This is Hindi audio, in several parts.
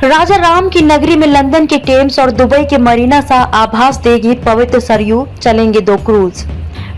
राजा राम की नगरी में लंदन के टेम्स और दुबई के मरीना सा आभास देगी पवित्र सरयू, चलेंगे 2 क्रूज।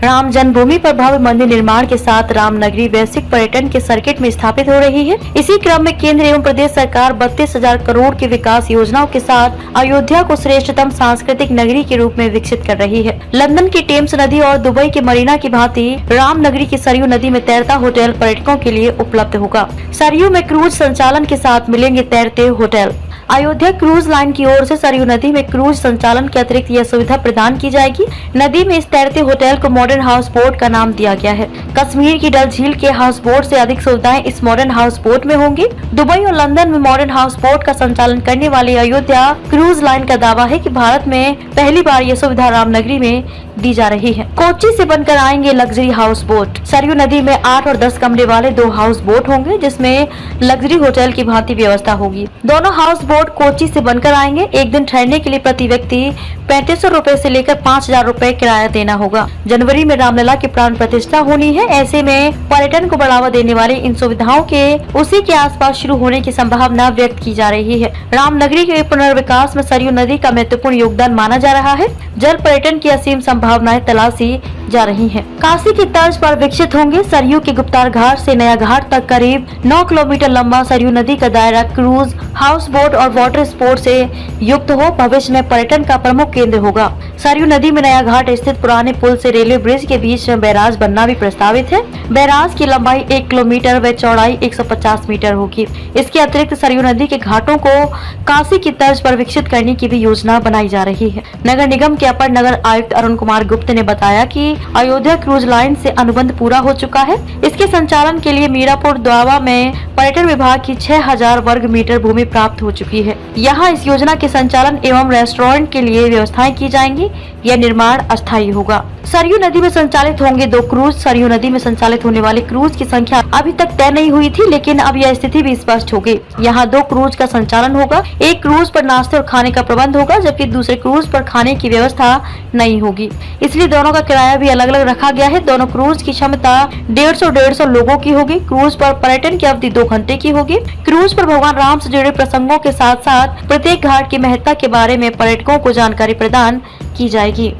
राम जन्मभूमि पर भव्य मंदिर निर्माण के साथ राम नगरी वैश्विक पर्यटन के सर्किट में स्थापित हो रही है। इसी क्रम में केंद्र एवं प्रदेश सरकार 32,000 करोड़ की विकास योजनाओं के साथ अयोध्या को श्रेष्ठतम सांस्कृतिक नगरी के रूप में विकसित कर रही है। लंदन की टेम्स नदी और दुबई के मरीना की भांति राम नगरी की सरयू नदी में तैरता होटल पर्यटकों के लिए उपलब्ध होगा। सरयू में क्रूज संचालन के साथ मिलेंगे तैरते होटल। अयोध्या क्रूज लाइन की ओर से सरयू नदी में क्रूज संचालन के अतिरिक्त यह सुविधा प्रदान की जाएगी। नदी में इस तैरते होटल को मॉडर्न हाउस बोट का नाम दिया गया है। कश्मीर की डल झील के हाउस बोट से अधिक सुविधाएं इस मॉडर्न हाउस बोट में होंगी। दुबई और लंदन में मॉडर्न हाउस बोट का संचालन करने वाली अयोध्या क्रूज लाइन का दावा है कि भारत में पहली बार यह सुविधा रामनगरी में दी जा रही है। कोच्चि से बनकर आएंगे लग्जरी हाउस बोट। सरयू नदी में 8 और 10 कमरे वाले 2 हाउस बोट होंगे, जिसमें लग्जरी होटल की भांति व्यवस्था होगी। दोनों हाउस बोट कोच्चि से बनकर आएंगे। एक दिन ठहरने के लिए प्रति व्यक्ति 3500 रूपए से लेकर 5000 रूपए किराया देना होगा। जनवरी में रामलला की प्राण प्रतिष्ठा होनी है। ऐसे में पर्यटन को बढ़ावा देने वाली इन सुविधाओं के उसी के आसपास शुरू होने की संभावना व्यक्त की जा रही है। रामनगरी के पुनर्विकास में सरयू नदी का महत्वपूर्ण योगदान माना जा रहा है। जल पर्यटन की असीम संभावनाएं तलाशी जा रही हैं। काशी की तर्ज पर विकसित होंगे सरयू के गुप्तार घाट से नया घाट तक करीब 9 किलोमीटर लंबा सरयू नदी का दायरा क्रूज, हाउस बोट और वाटर स्पोर्ट से युक्त हो भविष्य में पर्यटन का प्रमुख केंद्र होगा। सरयू नदी में नया घाट स्थित पुराने पुल से रेलवे ब्रिज के बीच में बैराज बनना भी प्रस्तावित है। बैराज की लंबाई 1 किलोमीटर व चौड़ाई 150 मीटर होगी। इसके अतिरिक्त सरयू नदी के घाटों को काशी की तर्ज पर विकसित करने की भी योजना बनाई जा रही है। नगर निगम के अपर नगर आयुक्त अरुण कुमार गुप्त ने बताया कि अयोध्या क्रूज लाइन से अनुबंध पूरा हो चुका है। इसके संचालन के लिए मीरापुर द्वावा में पर्यटन विभाग की 6000 वर्ग मीटर भूमि प्राप्त हो चुकी है। यहाँ इस योजना के संचालन एवं रेस्टोरेंट के लिए व्यवस्थाएं की जाएंगी। यह निर्माण अस्थायी होगा। सरयू नदी में संचालित होंगे 2 क्रूज। सरयू नदी में संचालित होने वाले क्रूज की संख्या अभी तक तय नहीं हुई थी, लेकिन अब यह स्थिति भी स्पष्ट हो गई। यहाँ 2 क्रूज का संचालन होगा। एक क्रूज पर नाश्ते और खाने का प्रबंध होगा, जबकि दूसरे क्रूज पर खाने की व्यवस्था नहीं होगी। इसलिए दोनों का किराया भी अलग अलग रखा गया है। दोनों क्रूज की क्षमता 150 लोगों की होगी। क्रूज पर पर्यटन की अवधि 2 घंटे की होगी। क्रूज पर भगवान राम से जुड़े प्रसंगों के साथ साथ प्रत्येक घाट की महत्ता के बारे में पर्यटकों को जानकारी प्रदान की जाएगी।